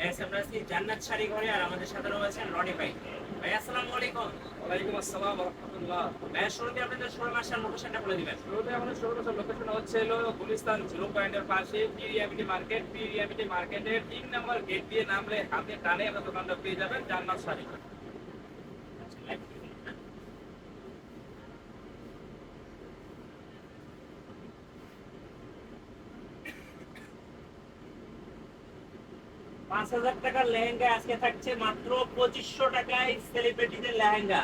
S আমরা আছি জান্নাত শাড়ি ঘরে, আর আমাদের সাথে রয়েছেন রনি ভাই। ভাই আসসালামু আলাইকুম। ওয়ালাইকুম আসসালাম ওয়া রাহমাতুল্লাহ। ভাই শুরুতে আপনাদের শোরুম আসার লোকেশনটা বলে দিবেন। শুরুতে আমাদের শোরুমের লোকেশন হচ্ছে হলো গুলিস্তান জিরো পয়েন্টের পাশে পিরিয়ামিটি মার্কেট। পিরিয়ামিটি মার্কেটের ৩ নম্বর গেট দিয়ে নামলে হাতে ডানে আপনার দোকানটা পেয়ে যাবেন জান্নাত শাড়ি। আচ্ছা, লাইভ করবেন না? ৫,০০০ টাকার লেহেঙ্গা আজকে থাকছে মাত্র ২৫০০ টাকায়, সেলিব্রিটিদের লেহেঙ্গা।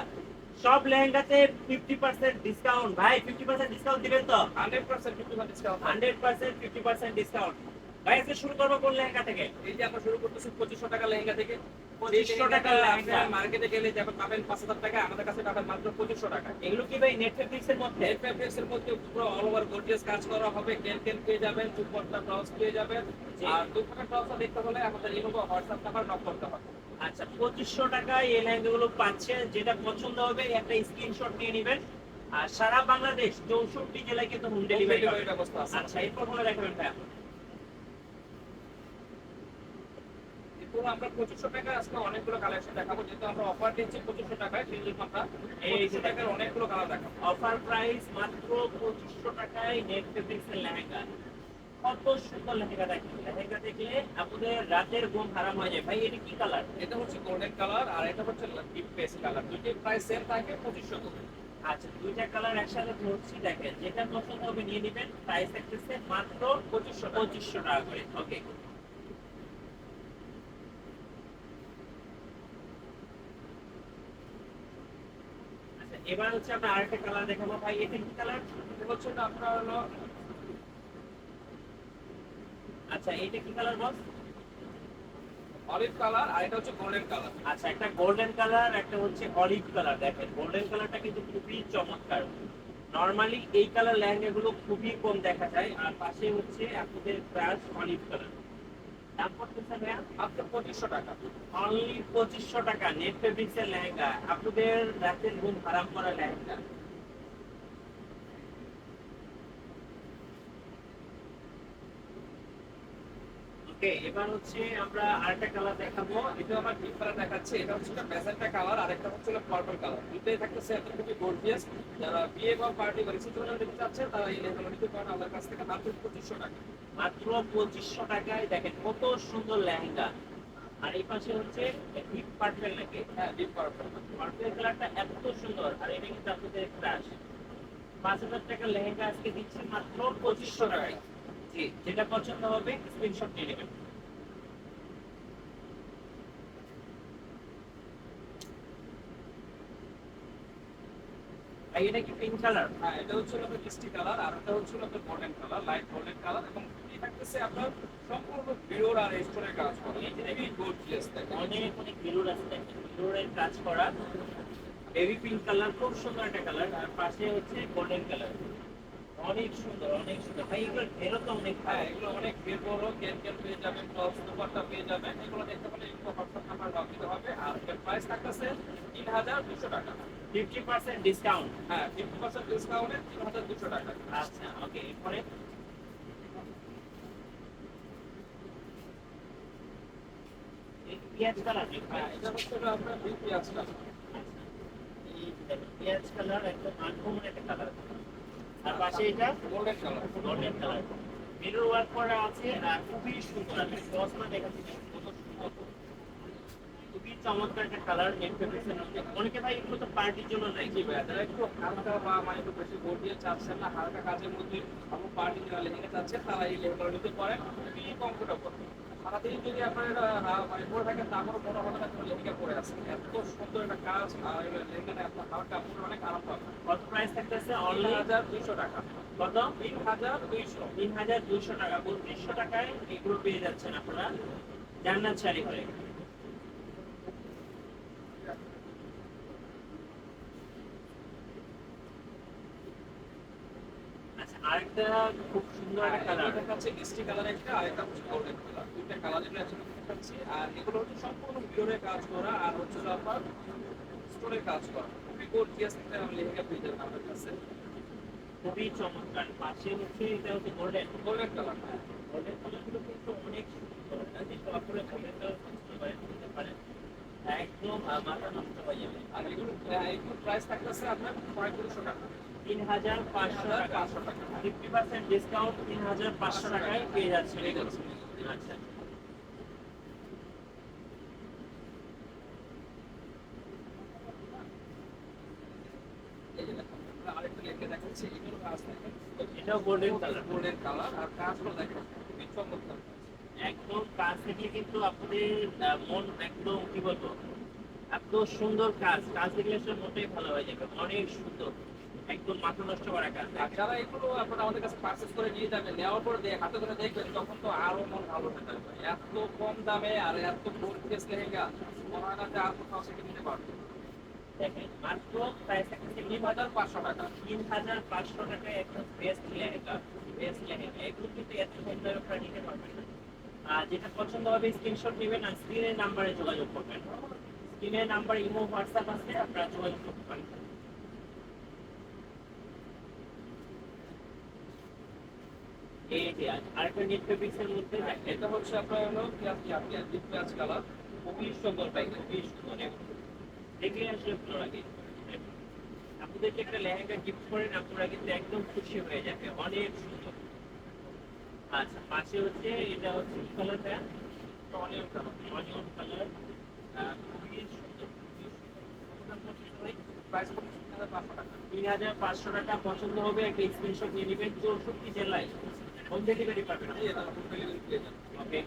সব লেহেঙ্গাতে 50% ডিসকাউন্ট। ভাই 50% ডিসকাউন্ট দিবেন তো? 100% 50% ডিসকাউন্ট। 100% 50% ডিসকাউন্ট। ভাই আজকে শুরু করবো কোন লেহেঙ্গা থেকে? এই যে আমরা শুরু করতেছি 2500 টাকা লেহেঙ্গা থেকে। ২৫০০ টাকার লেহেঙ্গা। মার্কেটে গেলে যাবেন পাবেন 5000 টাকা, আমাদের কাছে পাবেন মাত্র 2500 টাকা। এগুলো কি ভাই নেট ফেব্রিক্স এর মধ্যে? নেট ফেব্রিক্স এর মধ্যে পুরো অল ওভার গর্জিয়াস কাজ করা হবে। কেন পেয়ে যাবেন, দুপাট্টা ব্লাউজ পেয়ে যাবেন। জি। আর দুপাট্টা ব্লাউজটা দেখতে হলে আমাদের ইনোভা হোয়াটসঅ্যাপ নাম্বার নক করতে হবে। আচ্ছা, ২৫০০ টাকায় এই লেহেঙ্গাগুলো পাচ্ছেন। যেটা পছন্দ হবে একটা স্ক্রিনশট নিয়ে নেবেন। আর সারা বাংলাদেশ ৬৪ জেলায় কিন্তু হোম ডেলিভারি ব্যবস্থা আছে। আচ্ছা, এরপর কোনো দেখাবেন ভাইয়া? এরপর আমরা 2500 টাকায় আজকে অনেকগুলো কালেকশন দেখাবো, যেহেতু আমরা অফার দিচ্ছি 2500 টাকায়, সেই জন্য আমরা এই যে 2500 টাকার অনেকগুলো কালার দেখাবো। অফার প্রাইস মাত্র ২৫০০ টাকায় নেট ফেব্রিক্স এর লেহেঙ্গা। কত সুন্দর লেহেঙ্গা দেখেন। লেহেঙ্গা দেখলে আপনাদের রাতের ঘুম হারাম হয়ে যায়। ভাই এটা কি কালার? এটা হচ্ছে গোল্ডেন কালার আর এটা হচ্ছে ডিপ পেস্ট কালার। দুটোই প্রাইস সেম থাকে 2500 করে। আচ্ছা, দুইটা কালার একসাথে ধরছি, দেখেন যেটা পছন্দ হবে নিয়ে নেবেন। প্রাইস থাকতেছে মাত্র ২৫০০ টাকা করে। ওকে। আচ্ছা, এবার হচ্ছে আমরা আরেকটা কালার দেখাবো। ভাই এটা কি কালার? এটা হচ্ছে না আপনার হলো আচ্ছা, এটা কি কালার বস? অলিভ কালার আর এটা হচ্ছে গোল্ডেন কালার। আচ্ছা, একটা গোল্ডেন কালার, একটা হচ্ছে অলিভ কালার। দেখেন গোল্ডেন কালারটা কিন্তু খুবই চমৎকার। নরমালি এই কালার লেহেঙ্গা গুলো খুবই কম দেখা যায়। আর পাশে হচ্ছে আপনাদের ক্রাশ অলিভ কালার। দাম পড়তেছে ভাইয়া মাত্র 2500 টাকা। অনলি ২৫০০ টাকা। নেট ফেব্রিক্স এর লেহেঙ্গা, আপনাদের রাতের ঘুম হারাম করা লেহেঙ্গা। ওকে, এবার হচ্ছে আমরা আরেকটা কালার দেখাবো। এটা আমার ডিপ কালার দেখাচ্ছে, এটা হচ্ছে ম্যাজেন্টা কালার আর একটা হচ্ছে পার্পল কালার। দুটোই থাকতেছে এত খুবই গর্জিয়াস। যারা বিয়ে বা পার্টি বা রিসেপশনে নিতে চাচ্ছেন তারা এই লেহেঙ্গাগুলো নিতে পারেন আমাদের কাছ থেকে মাত্র 2500 টাকা। মাত্র ২৫০০ টাকায় দেখেন কত সুন্দর লেহেঙ্গা। আর এই পাশে হচ্ছে ডিপ পার্পল নাকি? হ্যাঁ, ডিপ পার্পল। পার্পল কালারটা এত সুন্দর। আর এটা কিন্তু আপনাদের ক্রাশ। ৫,০০০ টাকার লেহেঙ্গা আজকে দিচ্ছি মাত্র ২৫০০ টাকায়। জি, যেটা পছন্দ হবে স্ক্রিনশট নিয়ে নেবেন। ভাই এটা কি পিঙ্ক কালার? হ্যাঁ, এটা হচ্ছে আপনার মিষ্টি কালার আর এটা হচ্ছে আপনার golden colour, light golden colour. এবং এই থাকতেছে আপনার সম্পূর্ণ বিরোর আর স্টোনের কাজ করা। এই যে খুবই গর্জিয়াস দেখেন। অনেক অনেক বিরুর আছে দেখেন, বিরুরের কাজ করা। বেবি পিঙ্ক কালার, খুব সুন্দর একটা কালার। আর পাশে হচ্ছে গোল্ডেন কালার। অনেক সুন্দর, অনেক সুন্দর। ভাই এগুলো ফেরত অনেক হ্যাঁ, ভালো। এগুলো অনেক বের বড় ক্যান পেয়ে যাবেন, টপস দুপাট্টা পেয়ে যাবেন। এগুলো দেখতে হলে একটু হোয়াটসঅ্যাপ নাম্বার নক দিতে হবে। আর এর প্রাইস থাকতেছে 3200 টাকা। 50% ডিসকাউন্ট। হ্যাঁ, 50% ডিসকাউন্টে 3200 টাকা। আচ্ছা, ওকে। এরপরে এই পেঁয়াজ কালার। হ্যাঁ, এটা হচ্ছে হলো আপনার বিপি আজকাল। এই দেখেন, পেঁয়াজ কালার একদম আনকমন একটা কালার। আর পাশে এটা golden colour. Golden colour. Mirror work করা আছে আর খুবই সুন্দর। আমি ক্রসটা দেখাচ্ছি কত সুন্দর। খুবই চমৎকার একটা কালার। নেট ফেব্রিক্সের মধ্যে অনেকে ভাই এগুলো তো পার্টির জন্য নাই। জি ভাইয়া, যারা একটু হালকা বা মানে একটু বেশি গর্জিয়াস চাচ্ছেন না, হালকা কাজের মধ্যে আপনি পার্টি যারা লেহেঙ্গা চাচ্ছেন তারা এই লেহেঙ্গাগুলো নিতে পারেন। খুবই কমফোর্টেবল। সারাদিন যদি আপনার মানে পরে থাকেন তারপরও মনে হবে না কোনো লেহেঙ্গা পরে আছে। এত সুন্দর একটা কাজ আর এই লেহেঙ্গাটা আপনার হালকা পরে অনেক আরাম পাবেন। কত প্রাইস থাকতেছে? অনলি 3200 টাকা। কত? 3200। ৩,২০০ টাকা। ৩২০০ টাকায় এগুলো পেয়ে যাচ্ছেন আপনারা জান্নাত শাড়ি ঘরে। আচ্ছা, আরেকটা খুব সুন্দর একটা কালার। এটা হচ্ছে মিষ্টি কালার একটা আর এটা হচ্ছে গোল্ডেন কালার। দুইটা কালার যেটা একসাথে দেখাচ্ছি। আর এগুলো হচ্ছে সম্পূর্ণ পিওরের কাজ করা আর হচ্ছে হলো আপনার স্টোনের কাজ করা। খুবই গর্জিয়াস একটা লেহেঙ্গা পেয়ে যাবেন আমাদের কাছে। খুবই চমৎকার। পাশে হচ্ছে এটা হচ্ছে গোল্ডেন। Golden colour. গোল্ডেন কালারগুলো কিন্তু অনেক সুন্দর। যেহেতু আপনারা গোল্ডেন কালার মাথা নষ্ট হয়ে যাবে। আর এগুলো প্রাইস থাকতেছে আপনার 3500 টাকা। 3500 টাকা। 500 টাকা। 50% ডিসকাউন্ট 3500 টাকায় পেয়ে যাচ্ছে। পেয়ে যাচ্ছে। আচ্ছা। এই যে দেখুন, আমরা আরেকটা লেখে দেখাচ্ছি, এগুলো কাজ দেখেন। এটাও গোল্ডেন কালার। গোল্ডেন কালার আর কাজগুলো দেখেন খুবই চমৎকার। একদম কাজ দেখলে কিন্তু আপনাদের মন একদম কি বলবো, এত সুন্দর কাজ, কাজ দেখলে আসলে মনটাই ভালো হয়ে যাবে। অনেক সুন্দর, একদম মাথা নষ্ট করা কাজ। আর যারা এগুলো আপনারা আমাদের কাছে পারচেজ করে নিয়ে যাবেন, নেওয়ার পরে হাতে ধরে দেখবেন, তখন তো আরো মন ভালো হয়ে যাবে। এত কম দামে আর এত গোর্জিয়াস লেহেঙ্গা মনে হয় না যে আর কোথাও সেটা নিতে পারবে। দেখেন মাত্র প্রাইস একটা 3500 টাকা। 3500 টাকায় একদম বেস্ট লেহেঙ্গা, বেস্ট লেহেঙ্গা। এগুলো কিন্তু এত কম দামে আপনারা নিতে পারবেন না। আর যেটা পছন্দ হবে স্ক্রিনশট নেবেন আর স্ক্রিনের নাম্বারে যোগাযোগ করবেন। স্ক্রিনের নাম্বার ইমো হোয়াটসঅ্যাপ আছে, আপনারা যোগাযোগ করতে পারেন। এই যে আরেকটা নেট ফেব্রিক্সের মধ্যে দেখেন, এটা হচ্ছে আপনার হলো পেঁয়াজ কালার, খুবই সুন্দর পাই, খুবই সুন্দর। দেখলে আসলে ভালো লাগে। আপনাদেরকে একটা লেহেঙ্গা গিফট করেন, আপনারা কিন্তু একদম খুশি হয়ে যাবে। অনেক সুন্দর। আচ্ছা, পাশে হচ্ছে এটা হচ্ছে কি কালারটা? Onion colour. অনিয়ন কালার খুবই সুন্দর, খুবই সুন্দর। প্রাইস পড়ছে 3500 টাকা। 3500 টাকা। পছন্দ হবে একটা স্ক্রিনশট নিয়ে নেবেন। 64 জেলায় হোম ডেলিভারি পাবেন। এই এটা ফুল ডেলিভারি পেয়ে যাবেন। ওকে।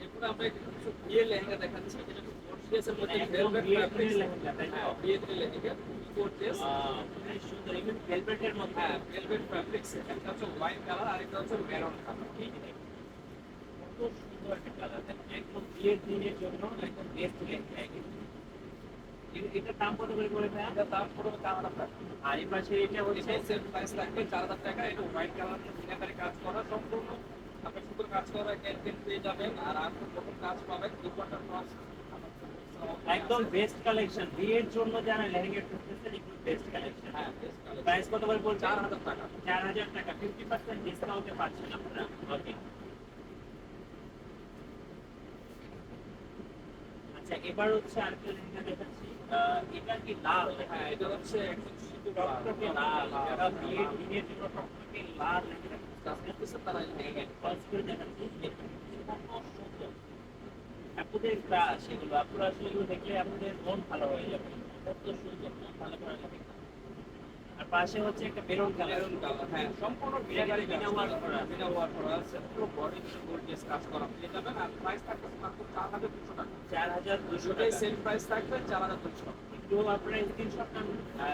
এরপরে আমরা কিছু বিয়ের লেহেঙ্গা দেখাচ্ছি, যেটা খুব গর্জিয়াসের মধ্যে একদম ভেলভেট বিয়ের ফ্যাব্রিক্স। লেহেঙ্গা, তাই তো? হ্যাঁ, বিয়ের লেহেঙ্গা গর্জিয়াস। খুবই সুন্দর, এগুলো ভেলভেটের মধ্যে। হ্যাঁ, ভেলভেট ফ্যাব্রিক্স। একটা হচ্ছে হোয়াইট কালার আর একটা হচ্ছে মেরুন কালার। এই যে দেখুন, কত সুন্দর একটা কালার। একদম বিয়ের দিনের জন্য একদম বেস্ট লেহেঙ্গা এগুলো। এটার দাম কত করে পড়ে ভাইয়া? এটার দাম পড়বে 4000 টাকা। আর এই পাশে এটা হচ্ছে এটা সেম প্রাইস লাগবে 4000 টাকা। এটা হোয়াইট কালার মিনাকারি কাজ করা, সম্পূর্ণ আপনি সুন্দর কাজ করা ক্যান পেয়ে যাবেন। আর আপনি যখন কাজ পাবেন 2 ঘন্টার পর একদম বেস্ট কালেকশন। বিয়ের জন্য যারা লেহেঙ্গা খুঁজতেছেন, এগুলো বেস্ট কালেকশন। হ্যাঁ, বেস্ট কালার। প্রাইস কত করে পড়ছে? 4000 টাকা। 4000 টাকা। 50% ডিসকাউন্টে পাচ্ছেন আপনারা। ওকে। আচ্ছা, এবার হচ্ছে আরেকটা লেহেঙ্গা দেখাচ্ছি। এটা কি লাল? হ্যাঁ, এটা হচ্ছে একদম সিঁদুর টকটকে লাল। যারা বিয়ের দিনের জন্য টকটকে লাল লেহেঙ্গা কাজ করতেছে তারা এই লেহেঙ্গা। খরচ করে দেখাচ্ছি। দেখুন, কত সুন্দর। আপনাদের ক্রাশ এগুলো, আপনারা আসলে এগুলো দেখলে আপনাদের মন ভালো হয়ে যাবে। কত সুন্দর, মন ভালো করে লাগে। আর পাশে হচ্ছে একটা বেরোন কালার। মেরুন কালার, হ্যাঁ, সম্পূর্ণ মিনাকারি বিনা বিনা ওয়ার্ক করা। বিনা ওয়ার্ক করা আছে। পুরো বডি গর্জিয়াস কাজ করা পেয়ে যাবেন। আর প্রাইস থাকবে মাত্র 4200 টাকা। 4200 দুটোই টাকা। সেম প্রাইস থাকবে 4200। একটু আপনারা স্ক্রিনশট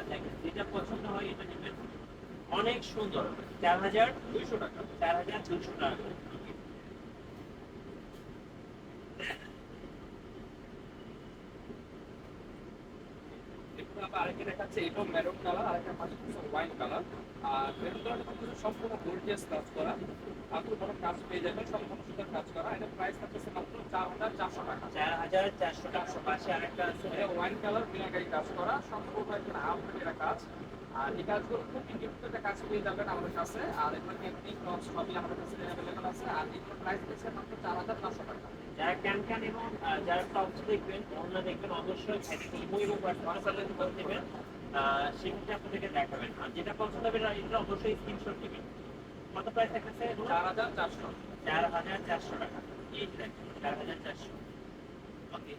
দেখেন, যেটা পছন্দ হয় এটা নেবেন। অনেক সুন্দর। 4200 টাকা। 4200 টাকা। এরপর আমরা আরেকটা দেখাচ্ছি, এটাও মেরুন কালার, আরেকটা পাশে হচ্ছে ওয়াইন কালার। আর মেরুন কালারটা হচ্ছে সম্পূর্ণ গর্জিয়াস কাজ করা। আপনি কোনো কাজ পেয়ে যাবেন, সম্পূর্ণ সুন্দর কাজ করা। এটা প্রাইস থাকতেছে মাত্র 4400 টাকা। 4400 টাকা। পাশে আরেকটা আছে। এটা ওয়াইন কালার মিনাকারি কাজ করা, সম্পূর্ণ একটা হাফ এটা কাজ। আর এই কাজগুলো খুব নিখুঁত একটা কাজ পেয়ে যাবেন আমাদের কাছে। আর এগুলো টেকনিক নকশ সবই আমাদের কাছে অ্যাভেলেবল আছে। আর এগুলোর প্রাইস দিচ্ছে মাত্র 4500 টাকা। যারা ক্যান এবং যারা টপস দেখবেন, ওনারা দেখবেন অবশ্যই একটা ইমো এবং হোয়াটসঅ্যাপে ফোন দেবেন। সেক্ষেত্রে আপনাদেরকে দেখাবেন। আর যেটা পছন্দ হবে এটা অবশ্যই স্ক্রিনশট নেবেন। কত প্রাইস থাকতেছে? 4400। 4400 টাকা। এই যে দেখেন, 4400। ওকে।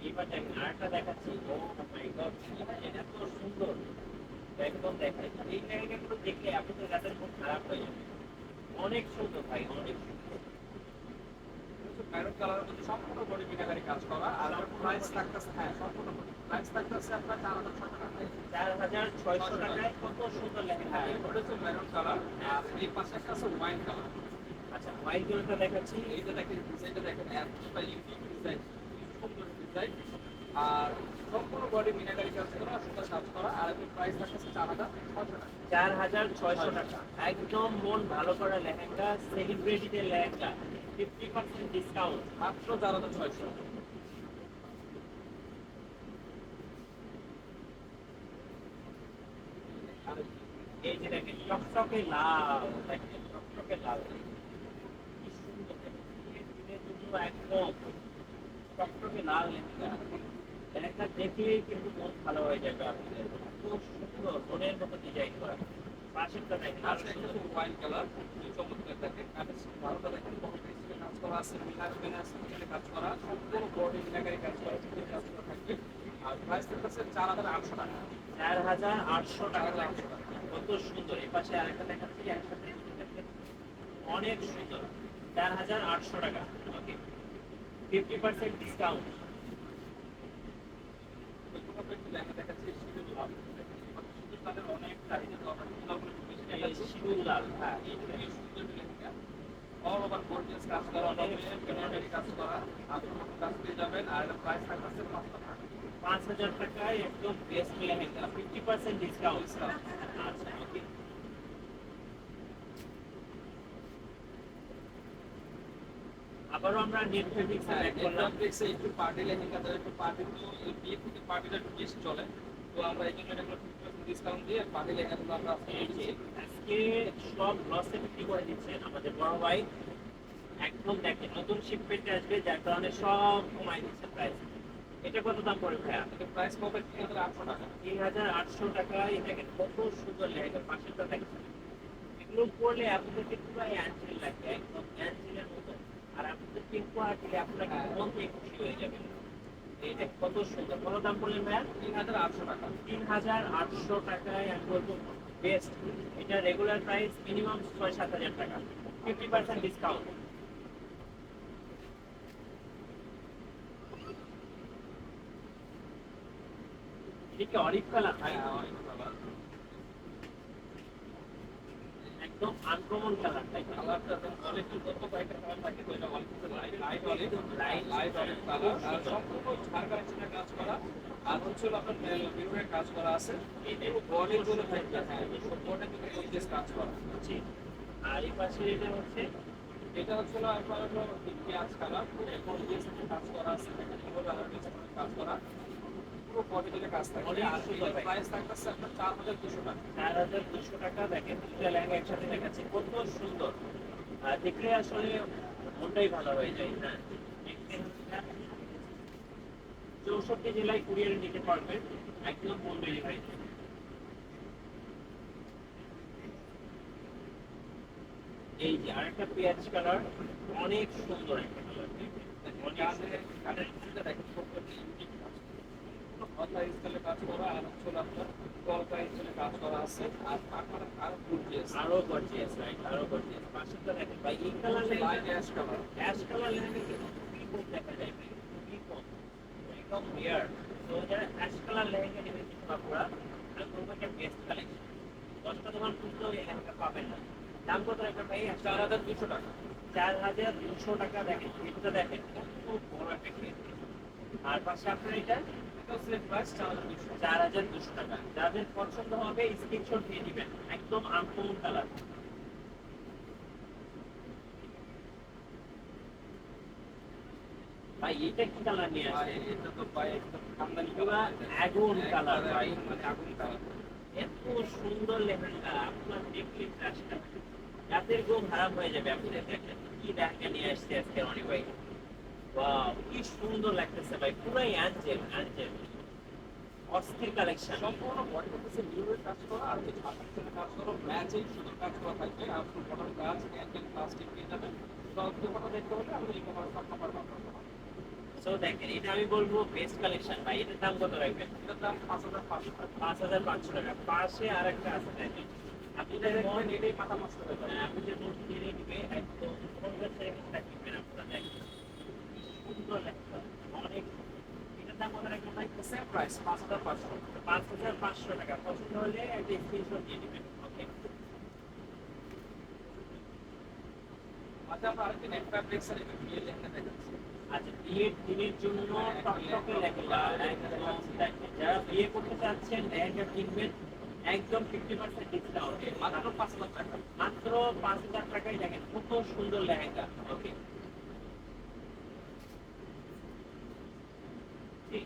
এবার দেখেন আরেকটা দেখাচ্ছি। ও মাই গড, এটা তো সুন্দর। একদম দেখাই, এই লেহেঙ্গাগুলো দেখলে আপনাদের রাতের মন খারাপ হয়ে যাবে। অনেক সুন্দর ভাই, অনেক সুন্দর। মেরুন কালারের মধ্যে সম্পূর্ণ বডি মিনাকারি কাজ করা। আর প্রাইস থাকতেছে, হ্যাঁ, সম্পূর্ণ বডি প্রাইস থাকতেছে আপনার 4600 টাকা। 4600 টাকায় কত সুন্দর লেহেঙ্গা। হ্যাঁ, এটা হচ্ছে মেরুন কালার। আর এই পাশে একটা আছে ওয়াইন কালার। আচ্ছা, হোয়াইট কালারটা দেখাচ্ছি। এইটা দেখেন, ডিজাইনটা দেখেন, এতটা ইউনিক ডিজাইন, সুন্দর ডিজাইন। আর সম্পূর্ণ বডি মিনাকারি কাজ করা, সুন্দর কাজ করা। আর এর প্রাইস থাকতেছে 4600 টাকা। 4600 টাকা। একদম মন ভালো করা লেহেঙ্গা, সেলিব্রিটিদের লেহেঙ্গা। 50% ডিসকাউন্ট। মাত্র 4600। এই যে দেখেন চকচকে লাল, দেখেন চকচকে লাল, কি সুন্দর দেখেন। দিনের জন্য একদম চকচকে লাল লেহেঙ্গা, লেহেঙ্গা দেখলেই কিন্তু মন ভালো হয়ে যাবে আপনাদের। খুব সুন্দর মনের মতো ডিজাইন করা, পাশেরটা দেখেন আরো আচ্ছা, এটা সুন্দর। হচ্ছে ওয়াইন কালার, চমৎকার দেখেন, কাজের ভালোটা দেখেন, বড় পেন্সিলে কাজ করা আছে, মিনার পেনার সিস্টেমে কাজ করা, সম্পূর্ণ বডি মিনাকারি কাজ করা, চিকেন কাজ করা থাকবে। আর প্রাইস থাকতেছে 4,800 টাকা। 4,800 টাকা 4,800 লাগবে। টাকা। কত সুন্দর, এই পাশে আরেকটা দেখাচ্ছি একসাথে দুটো দেখেন। অনেক সুন্দর, 4,800 টাকা। ওকে, 50% ডিসকাউন্ট। এরকম একটা লেহেঙ্গা দেখাচ্ছি, শিরোল লাল। শিরোল লালের অনেক চাহিদা, তো আমরা শিরোল লালগুলো একটু বেশি দেখাচ্ছি। শিরুল লাল, হ্যাঁ, এই যে এই সুন্দর একটা লেহেঙ্গা। অল ওভার গর্জিয়াস কাজ করা হবে, এমব্রয়ডারি কাজ করা, আপনার মতো কাজ পেয়ে যাবেন। আর এটা প্রাইস থাকতেছে 500 টাকা। 5,000 টাকায় একদম বেস্ট লেহেঙ্গা, 50% ডিসকাউন্ট। আচ্ছা, ওকে। আবারও আমরা নেট ফেব্রিক্স হ্যাঁ, ব্যাক এই করলাম। ফ্যাব্রিক্সে একটু পার্টি লেহেঙ্গা, যারা একটু পার্টি, তো এই বিয়ে থেকে পার্টিটা একটু বেশি চলে, তো আমরা এই জন্য এগুলো 50% ডিসকাউন্ট দিয়ে পার্টি লেহেঙ্গাগুলো আমরা আজকে এই যে দিচ্ছি। আজকে সব লসে বিক্রি করে দিচ্ছেন আমাদের বড় ভাই। একদম দেখেন নতুন শিপমেন্ট আসবে, যার কারণে সব কমাই দিচ্ছে প্রাইস। এটা কত দাম পড়বে ভাইয়া? এটা প্রাইস পাবে 3,800 টাকা। 3,800 টাকায় দেখেন কত সুন্দর লেহেঙ্গা, পাশেরটা দেখেন। এগুলো পরলে আপনাদেরকে পুরো অ্যাঞ্জেল লাগবে, একদম অ্যাঞ্জেলের মতো। আর আপনাদের পিঙ্ক পাওয়ার দিলে আপনারা কিন্তু মন থেকে খুশি হয়ে যাবেন। এই দেখ কত সুন্দর, কত দাম পড়লেন ভাইয়া? 3,800 টাকা। 3,800 টাকায় আমি বলবো বেস্ট। এটা রেগুলার প্রাইস মিনিমাম 6-7 হাজার টাকা, 50% ডিসকাউন্ট। এটা কি অলিভ কালার ভাই? হ্যাঁ, অনেক ভালো। একদম আনকমন কালার, তাই না? কালারটা অনেক যত কয়েকটা কালার থাকে, তো এটা অনেক light olive, light olive colour, আর সম্পূর্ণ ঝাড় কালেকশনে কাজ করা। আর হচ্ছে হলো আপনার মেরুনের কাজ করা আছে, এই বডির জন্য থাকবে। হ্যাঁ, বডির জন্য গর্জিয়াস কাজ করা। জি। আর এই পাশে এটা হচ্ছে এটা হচ্ছে হলো আপনার হলো পেঁয়াজ কালার, গর্জিয়াস একটা কাজ করা আছে, কিভাবে আলাদা কাজ করা, পুরো বডি জুড়ে কাজ থাকবে। অনেক আর সুন্দর এটার ভাই। প্রাইস থাকতেছে আপনার 4,200 টাকা। 4,200 টাকা। দেখেন দুটা লেহেঙ্গা একসাথে দেখাচ্ছি, কত সুন্দর। দেখলে আসলে মনটাই ভালো হয়ে যায়। হ্যাঁ, 64 জেলায় কুরিয়ারে নিতে পারবেন, একদম হোম ডেলিভারি। এই যে আরেকটা পেঁয়াজ কালার, অনেক সুন্দর একটা কালার। কানের কিছুটা দেখেন, খুব একটা ইউনিক কাজ। কোনো কথা স্টাইলে কাজ করা, আর হচ্ছে হলো আপনার কলকা স্টাইলে কাজ করা আছে, আর পাখাটা আরো গর্জিয়াস। আরো গর্জিয়াস, রাইট, আরো গর্জিয়াস। পাশেরটা দেখেন ভাই, এই colour light ash colour. Ash colour lehenga কিন্তু খুবই কম দেখা যায় ভাই, খুবই কম, একদম রেয়ার। তো যারা অ্যাশ কালার লেহেঙ্গা নেবেন কিছু বাপুরা, আমি বলবো এটা বেস্ট কালেকশন। 10টা দোকান খুঁজলেও এই লেহেঙ্গা পাবেন না। দাম কত রাখবেন ভাই? 4,200 টাকা। 4,200 টাকা। দেখেন এটা দেখেন কত বড় একটা ক্ষেত। আর পাশে আপনার এটা এটাও সেম প্রাইস 4,200। 4,200 টাকা। যাদের পছন্দ হবে স্ক্রিনশট দিয়ে দিবেন, একদম আনকমন কালার। ভাই এটা কি কালার নিয়ে ভাই আসছে? এটা তো ভাই একদম খানদানি পুরা কালার, আগুন কালার ভাই, মানে আগুন কালার। এত সুন্দর লেহেঙ্গা, আপনার দেখলে ক্রাশটা রাতের ঘুম হারাম হয়ে যাবে। আপনি দেখেন কি লেহেঙ্গা নিয়ে আসছে আজকে রনি ভাই। ওয়াও, কি সুন্দর লাগতেছে ভাই, পুরাই অ্যাঞ্জেল অ্যাঞ্জেল, অস্থির কালেকশন। সম্পূর্ণ বডি করতেছে মিররের কাজ করা, আর কিছু হাতের সাথে কাজ করা, ম্যাচিং সুন্দর কাজ করা থাকবে। আর ফুল বটম কাজ, ক্যান্ডেল প্লাস্টিক পেয়ে যাবেন। সব দোকানে দেখতে হলে আপনি এই কমার্স নাম্বার পাবেন। সো দেখেন এটা আমি বলবো বেস্ট কালেকশন ভাই। এটার দাম কত রাখবেন? এটার দাম 5,500 টাকা। 5,500 টাকা। পাশে আর একটা আছে দেখেন, আপনি এটা যদি মন দেখবেন, এটাই মাথা নষ্ট হয়ে যাবে। আপনি যে নোট কিনে নিবে একদম পঞ্চাশ সেকেন্ড কিনবেন আপনারা দেখেন কি সুন্দর লেহেঙ্গা, অনেক। এটার দাম কত রাখবেন ভাই? Same price 5,500। 5,500 টাকা। পছন্দ হলে একটা স্ক্রিনশট দিয়ে দিবেন। ওকে। আচ্ছা, আমরা আরেকটি নেট ফ্যাব্রিক্সের একটা বিয়ের লেহেঙ্গা দেখাচ্ছি। আচ্ছা, বিয়ের দিনের জন্য টকটকে লেহেঙ্গা একদম দেখেন। যারা বিয়ে করতে চাচ্ছেন লেহেঙ্গা কিনবেন, একদম 50% ডিসকাউন্টে, মাত্র 5,000 টাকা। মাত্র 5,000 টাকায়। দেখেন কত সুন্দর লেহেঙ্গা। ওকে, ঠিক।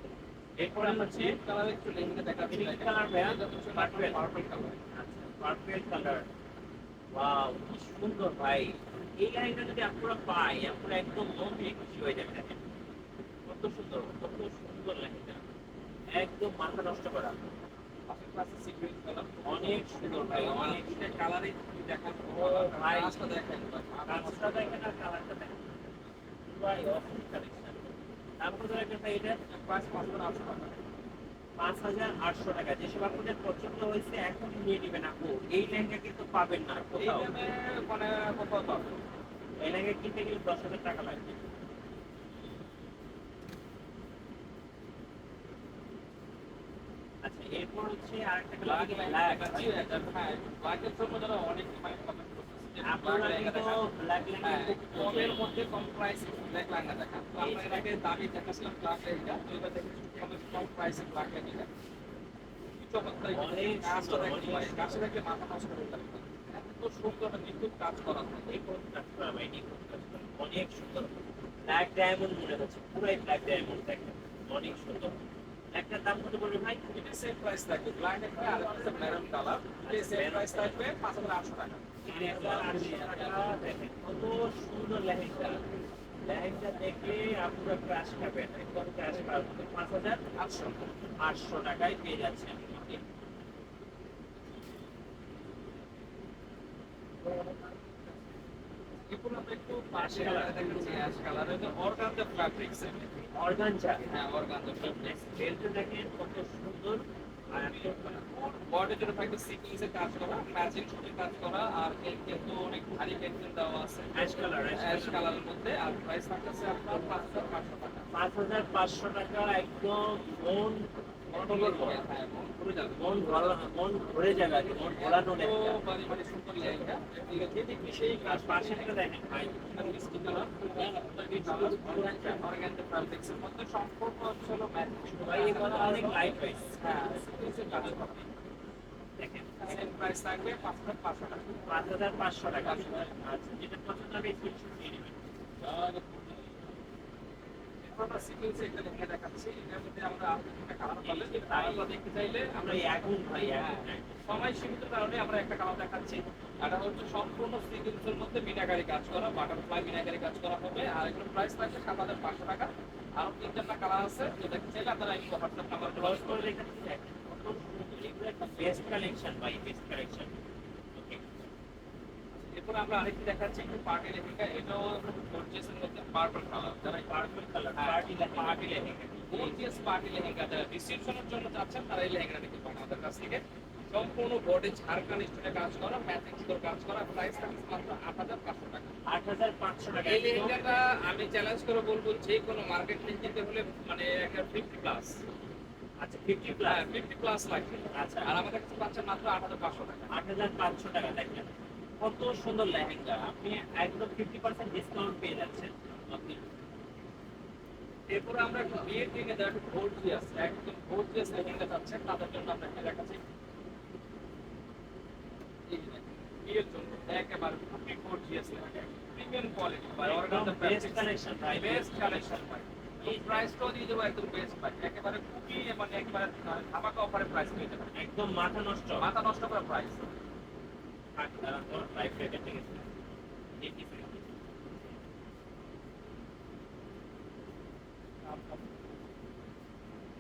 এরপরে হচ্ছে কালার একটু লেহেঙ্গা দেখাচ্ছি। পিঙ্ক কালার ভাইয়া, এটা হচ্ছে পার্পল পার্পল কালার। আচ্ছা পার্পল কালার। ওয়াও কি সুন্দর ভাই, এই লাইনটা যদি আপনারা পাই আপনারা একদম মন দিয়ে খুশি হয়ে যাবেন। দেখেন কত সুন্দর, কত সুন্দর লাইনটা, একদম মাথা নষ্ট করা। পাশের পাশে সিকুয়েন্স কালার। অনেক সুন্দর ভাই, অনেক এটা কালারে দেখান। ও ভাই, কাজটা দেখেন। কাজটা দেখেন আর কালারটা দেখেন, ভাই অসাধারণ কালেকশন। তারপর একটা ভাই এটা প্রাইস 5800 টাকা। 5800 টাকা। যেসব আপনাদের পছন্দ হয়েছে এখন নিয়ে নেবেন আপু, এই লেহেঙ্গা কিন্তু পাবেন না এই কোথাও। দামে মানে কোথাও পাবেন না। এই লেহেঙ্গা কিনতে গেলে 10,000 টাকা লাগবে। আচ্ছা এরপর হচ্ছে আরেকটা ব্ল্যাক কালার লেহেঙ্গা ব্ল্যাক। দেখাচ্ছি। এটা হ্যাঁ, ব্ল্যাকের জন্য যারা অনেক মানে কমেন্ট করতেছে যে আপনারা ব্ল্যাক লেহেঙ্গা কিন্তু দেখান। ব্ল্যাক লেহেঙ্গা হ্যাঁ, খুব কমের মধ্যে কম প্রাইসে ব্ল্যাক লেহেঙ্গা দেখান। তো আমরা এর আগে দামি দেখাচ্ছিলাম ব্ল্যাক লেহেঙ্গা। তো এবার দেখেছি কম প্রাইসে ব্ল্যাক লেহেঙ্গা। কি চমৎকার অনেক কাজটা সুন্দর, দেখতে অনেক পাই। কাজটা দেখলে মাথা নষ্ট হয়ে যাবে। এত সুন্দর একটা নিখুঁত কাজ করা থাকে। এই কোন কাজ করা ভাই, এই কোন কাজ করা। অনেক সুন্দর ব্ল্যাক ডায়মন্ড মনে হচ্ছে, পুরাই ব্ল্যাক ডায়মন্ড দেখেন, অনেক সুন্দর। একটা দাম কত বলবে ভাই? এটা সেম প্রাইস থাকবে। ব্ল্যাক একটা আর একটা মেরুন কালার। এটা সেম প্রাইস থাকবে 5800 টাকা। 3800 টাকা। দেখেন কত সুন্দর লেহেঙ্গা, লেহেঙ্গা দেখলে আপনারা ক্রাশ খাবেন, একদম ক্রাশ খাবেন। 5800 টাকায় পেয়ে যাচ্ছেন। এরপর আমরা একটু পাশে কালার দেখাচ্ছি অ্যাশ কালার। এটা অর্গানজা ফ্যাব্রিক্স। অর্গানজা, হ্যাঁ, অর্গানজা ফ্যাব্রিক্স। বেল্টটা দেখেন কত সুন্দর। আর বডির জন্য থাকবে সিকোয়েন্সের কাজ করা, ম্যাচিং সুতির কাজ করা, আর এর কিন্তু অনেক ভারী পেন্সিল দেওয়া আছে অ্যাশ কালার, অ্যাশ কালারের মধ্যে। আর প্রাইস থাকতেছে আপনার 5500 টাকা। 5500 টাকা। একদম মন মনোবল করে, হ্যাঁ, মন ঘুরে যাবে। মন মন ভরে যাবে, আর কি, মন ভোলানো তো লেহেঙ্গা। বাড়ি বাড়ি সুন্দর লেহেঙ্গা। এদিকে যেদিকে সেই আর কাজ পাশে একটা দেখেন ভাই, মিষ্টি কালার, অর্গানজা ফ্যাব্রিক্সের মধ্যে সম্পূর্ণ হচ্ছে হলো ম্যাচিং সুতি। ভাই এগুলো অনেক লাইট ওয়েট। হ্যাঁ, সিকোয়েন্সের কাজ করা। দেখেন সেম প্রাইস থাকবে 5500 টাকা। 5500 টাকা। আচ্ছা যেটা পছন্দ হবে স্ক্রিনশট নিয়ে নেবেন। এরপর আমরা সিকোয়েন্সে একটা লেহেঙ্গা দেখাচ্ছি। এটার মধ্যে আমরা একটা কালার পাবেন। এই কালারটা দেখতে চাইলে আমরা আমরা এখন ভাই এখন সময় সীমিত কারণে আমরা একটা কালার দেখাচ্ছি। এটা হচ্ছে সম্পূর্ণ সিকোয়েন্সের মধ্যে মিনাকারি কাজ করা, বাটারফ্লাই মিনাকারি কাজ করা হবে। আর এগুলোর প্রাইস থাকবে 7500 টাকা। আরো 3-4টা কালার আছে, যেটা চাইলে আপনারা এই হোয়াটসঅ্যাপ নাম্বার ক্রস করে দেখাচ্ছি। দেখেন কত সুন্দর, এগুলো একটা বেস্ট কালেকশন ভাই, বেস্ট কালেকশন। ওকে এরপর আমরা আরেকটি দেখাচ্ছি একটু পার্টি লেহেঙ্গা। এটাও গর্জিয়াসের মধ্যে পার্পল কালার। যারা purple colour party party lehenga, gorgeous party lehenga যারা রিসেপশনের জন্য যাচ্ছেন তারা এই লেহেঙ্গাটা নিতে পারেন আমাদের কাছ থেকে। সম্পূর্ণ বডি ঝাড়খান স্টোনে কাজ করা, ম্যাচিং সুতোর কাজ করা। প্রাইস থাকছে মাত্র 8500 টাকা। 8500 টাকা। এই লেহেঙ্গাটা আমি চ্যালেঞ্জ করে বলবো যে কোনো মার্কেট লিঙ্ক দিতে হলে মানে একটা 50 প্লাস। আচ্ছা 50 হ্যাঁ, প্লাস। 50 প্লাস লাগবে। আচ্ছা আর আমাদের কাছে পাচ্ছেন মাত্র 8500 টাকা। 8500 টাকা। দেখেন কত সুন্দর লেহেঙ্গা, আপনি একদম 50% ডিসকাউন্ট পেয়ে যাচ্ছেন আপনি। এরপরে আমরা একটু বিয়ের দিনে যারা একটু গর্জিয়াস, একদম গর্জিয়াস লেহেঙ্গা চাচ্ছেন তাদের জন্য আমরা একটা দেখাচ্ছি। এই যে দেখেন, বিয়ের জন্য একেবারে খুবই গর্জিয়াস লেহেঙ্গা, প্রিমিয়াম কোয়ালিটি ভাই। অর্গানজা বেস্ট কালেকশন ভাই, বেস্ট কালেকশন ভাই। এই প্রাইসটাও দিয়ে দেবো একদম বেস্ট ভাই। একেবারে খুবই মানে একবারে ধামাকা অফারে প্রাইস পেয়ে যাবেন। একদম মাথা নষ্ট। মাথা নষ্ট করা প্রাইস। লাইফ রেটে ঠিক আছে। দেখি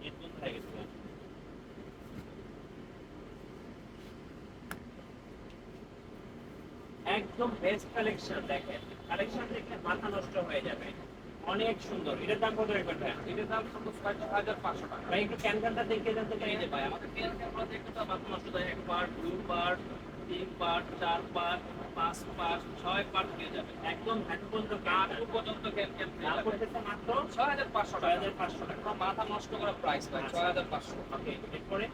একদম হয়ে গেছে। একদম বেস্ট কালেকশন। দেখেন কালেকশন দেখলে মাথা নষ্ট হয়ে যাবে, অনেক সুন্দর। এটার দাম কত রাখবেন ভাই? এটার দাম শুধু 6500 টাকা। ভাই একটু ক্যানকানটা দেখে দেন তো। এই যে ভাই আমাদের কেন ক্যামেরা দেখতে তো মাত্র নষ্ট হয় 1 part, 2 part, 3 part, 4 part, 5 part, 6 part পেয়ে যাবে। একদম হাঁটু পর্যন্ত আটু পর্যন্ত ক্যান দাম পেয়ে যাবে। করতেছে মাত্র 6500 টাকা। 6500 টাকা। পুরো মাথা নষ্ট করা প্রাইস ভাই, 6500। ওকে এরপরে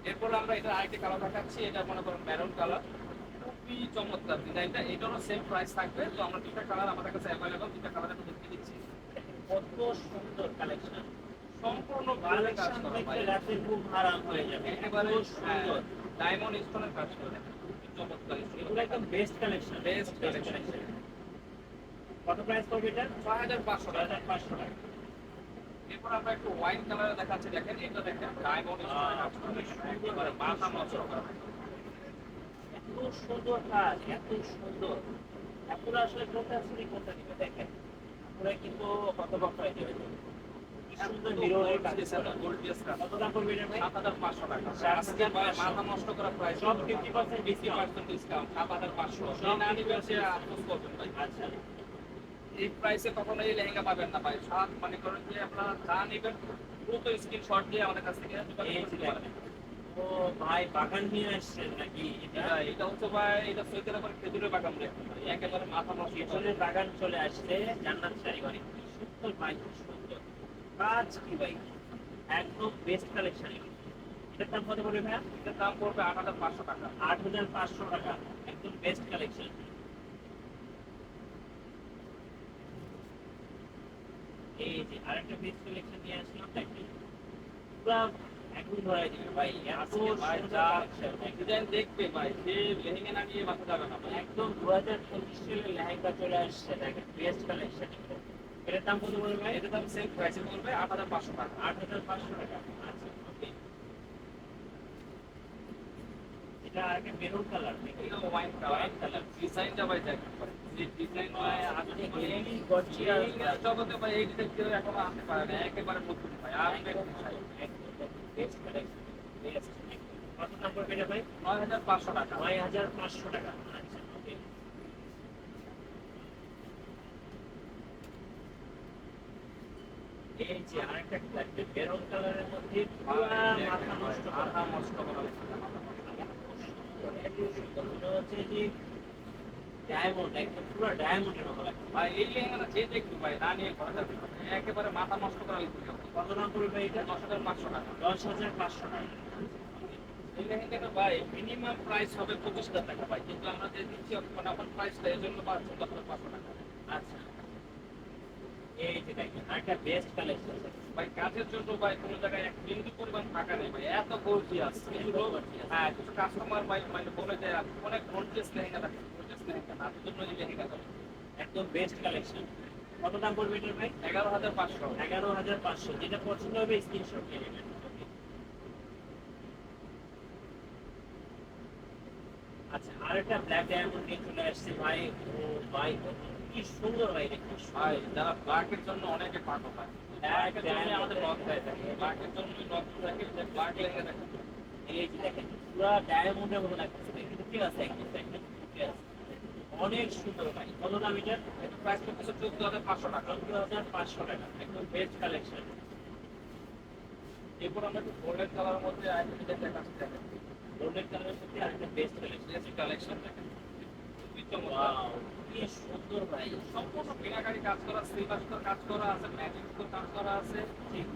এরপর আমরা এটা আরেকটা কালার দেখাচ্ছি। এটা মনে করেন মেরুন কালার, খুবই চমৎকার ডিজাইনটা। এটারও সেম প্রাইস থাকবে। তো আমরা দুটো কালার আমাদের কাছে অ্যাভেলেবল, দুটো কালার আমি দেখিয়ে দিচ্ছি। কত সুন্দর কালেকশন, সম্পূর্ণ ভালো কাজ কালেকশন করা দেখলে ভাই। রাতের ঘুম হারাম হয়ে যাবে, একেবারে এত সুন্দর। ডায়মন্ড স্টোনের কাজ করে, খুবই চমৎকার। এগুলো একদম বেস্ট কালেকশন, বেস্ট কালেকশন। কত প্রাইস পড়বে এটা? 6500 টাকা। 6500 টাকা। এরপর আমরা একটু ওয়াইন কালারে দেখাচ্ছি, দেখেন এটা দেখেন ডায়মন্ড খুবই সুন্দর ভাই, মাথা নষ্ট করা। এত সুন্দর কাজ, এত সুন্দর। আপনারা আসলে কোনটা ছেড়ে কোনটা নিবে দেখেন, আপনারা কিন্তু হতবাক হয়ে যাবেন। কি সুন্দর মিররের কাজ করা। গোল্ডিয়াস কাজ। কত দাম পড়বে এটা ভাই? ৭,৫০০ টাকা। ৭,৫০০ আজকে ভাই মাথা নষ্ট করা প্রাইস সব 50% ডিসকাউন্ট। 50% ডিসকাউন্ট ৭,৫০০। যে সব না নিবেন সে 50% আফসোস করবেন ভাই। আচ্ছা, এই প্রাইসে কখনো এই লেহেঙ্গা পাবেন না ভাই। সাত মানে করেন যে আপনারা যা নিবেন দ্রুত স্ক্রিনশট দিয়ে আমাদের কাছ থেকে যোগাযোগ এই যে করতে পারেন। দেখেন। ও ভাই বাগান নিয়ে আসছেন নাকি এটা? এটা হচ্ছে ভাই এটা সৈয়দ আবার খেজুরের বাগান রে একেবারে মাথা নষ্ট করা। পিছনের বাগান চলে আসছে জান্নাত শাড়িঘরে। কি সুন্দর ভাই, কি সুন্দর কাজ কি ভাই, একদম বেস্ট কালেকশন। এটার দাম কত পড়বে ভাইয়া? এটার দাম পড়বে ৮,৫০০ টাকা। ৮,৫০০ টাকা, একদম বেস্ট কালেকশন। এই যে আরেকটা বেস্ট কালেকশন নিয়ে আসলাম, দেখেন পুরা একদম ধরাই দিবে ভাই, এত আজকে ভাই সুন্দর যা কালেকশন। ডিজাইন দেখবে ভাই সে লেহেঙ্গা না নিয়ে বাঁচা যাবে না ভাই। একদম 2025 সালের লেহেঙ্গা চলে আসছে, দেখেন বেস্ট কালেকশন। এটার দাম কত পড়বে ভাই? এটার দাম সেম প্রাইসে পড়বে ৮,৫০০ টাকা। ৮,৫০০ টাকা। আচ্ছা, ওকে। এটা আরেকটা মেরুন কালার নাকি? এটা ওয়াইন Wine কালার। color। ডিজাইনটা ভাই দেখেন ভাই। যে ডিজাইন ভাই আপনি হেভি গর্জিয়াস লেহেঙ্গার জগতে ভাই এই ডিজাইন কেউ এখনো আনতে পারে না। একেবারে নতুন ভাই। আর বেস্ট কালেকশন, বেস্ট। কত দাম পড়বে এটা ভাই? ৯,৫০০ টাকা। ৯,৫০০ টাকা। আচ্ছা, ওকে। এই যে আরেকটা লাগবে মেরুন কালারের মধ্যে পুরা মাথা নষ্ট করা। মাথা নষ্ট করা। এত সুন্দর মনে হচ্ছে যে ডায়মন্ড, একদম পুরো ডায়মন্ডের মতো লাগছে। ভাই এই লেহেঙ্গাটা যে দেখবে ভাই না নিয়ে ঘরে যাবে না। একেবারে মাথা নষ্ট করা লিখবে। কত দাম পড়বে ভাই এটা? ১০,৫০০ টাকা। ১০,৫০০ টাকা। এই লেহেঙ্গাটা ভাই মিনিমাম প্রাইস হবে ২৫,০০০ টাকা ভাই। কিন্তু আমরা যে দিচ্ছি মানে এখন প্রাইসটা এই জন্য পাচ্ছি ১০,৫০০ টাকা। আচ্ছা, এই যে দেখেন আরেকটা বেস্ট কালেকশন। ভাই কাজের জন্য ভাই কোনো জায়গায় এক বিন্দু পরিমাণ ফাঁকা নেই ভাই। এত গর্জিয়াস। কিছু লোক হ্যাঁ কিছু কাস্টমার ভাই মানে বলে যে অনেক গর্জিয়াস লেহেঙ্গা থাকে। গর্জিয়াস লেহেঙ্গা তার জন্য এই লেহেঙ্গাটা একদম বেস্ট কালেকশন। কত দাম পড়বে এটার ভাই? ১১,৫০০। ১১,৫০০। যেটা পছন্দ হবে স্ক্রিনশট নিয়ে নেবেন। আচ্ছা, আরেকটা ব্ল্যাক ডায়মন্ড নিয়ে চলে আসছে ভাই। ও ভাই, কি সুন্দর ভাই, এটা কি ভাই সুন্দর। যারা ব্ল্যাকের জন্য অনেকে পাগল ভাই। ব্ল্যাকের জন্য আমাদের নক দেয় থাকে। ব্ল্যাকের জন্য নক থাকে যে ব্ল্যাক লেহেঙ্গা দেখেন। এই যে দেখেন পুরো ডায়মন্ডের মতো লাগতেছে, কিন্তু ঠিক আছে, একদম একদম ঠিক আছে। অনেক সুন্দর ভাই। কত দাম এটা? এটা প্রাইস করতেছে ১৪,৫০০ টাকা। ১৪,৫০০ টাকা, একদম বেস্ট কালেকশন। এরপর আমরা একটু গোল্ডেন কালারের মধ্যে আইটেম দেখাচ্ছি দেখেন। গোল্ডেন কালারের সাথে আরেকটা বেস্ট কালেকশন। এই কালেকশন দেখেন। খুবই চমৎকার। ওয়াও, কি সুন্দর ভাই। সম্পূর্ণ মিনাকারি কাজ করা, সিলভার কাজ করা আছে, ম্যাজিক কাজ করা আছে,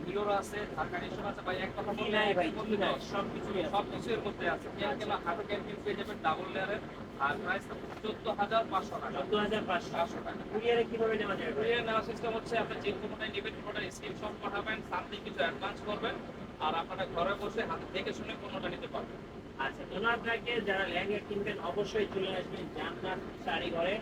মিরর আছে, ঢাকানিশন আছে ভাই। এক কথা কি বলতে নাই ভাই, এর কি মধ্যে নাই, সবকিছুই আছে। সবকিছু এর মধ্যে আছে। কেন হাতে ক্যান্টিন পেয়ে যাবেন ডাবল লেয়ারের। আর প্রাইস ১৪,৫০০ টাকা। ১৪,৫০০ টাকা। কুরিয়ারে কিভাবে নেওয়া যাবে ভাই? কুরিয়ার নেওয়ার সিস্টেম হচ্ছে আপনি যে কোনোটাই নেবেন কোনোটা স্ক্রিনশট পাঠাবেন, সামথিং কিছু অ্যাডভান্স করবেন আর আপনারা ঘরে বসে হাতে দেখে শুনে কোনোটা নিতে পারবেন। আচ্ছা, ধন্যবাদ আপনাকে। যারা লেহেঙ্গা কিনবেন অবশ্যই চলে আসবেন জান্নাত শাড়িঘরে।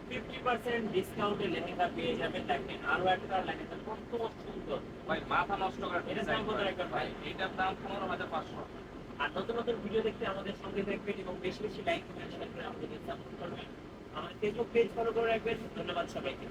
50% ডিসকাউন্টে লেহেঙ্গা পেয়ে যাবেন। দেখেন আরো একটা লেহেঙ্গা কত সুন্দর। ভাই মাথা নষ্ট করা এটার দাম কত রাখবেন ভাই? এটার দাম ১৫,৫০০। আর নতুন নতুন ভিডিও দেখতে আমাদের সঙ্গে থাকবেন এবং বেশি বেশি লাইক কমেন্ট শেয়ার করে আমাদেরকে সাপোর্ট করবেন। আমাদের ফেসবুক পেজ ফলো করে রাখবেন। ধন্যবাদ সবাইকে।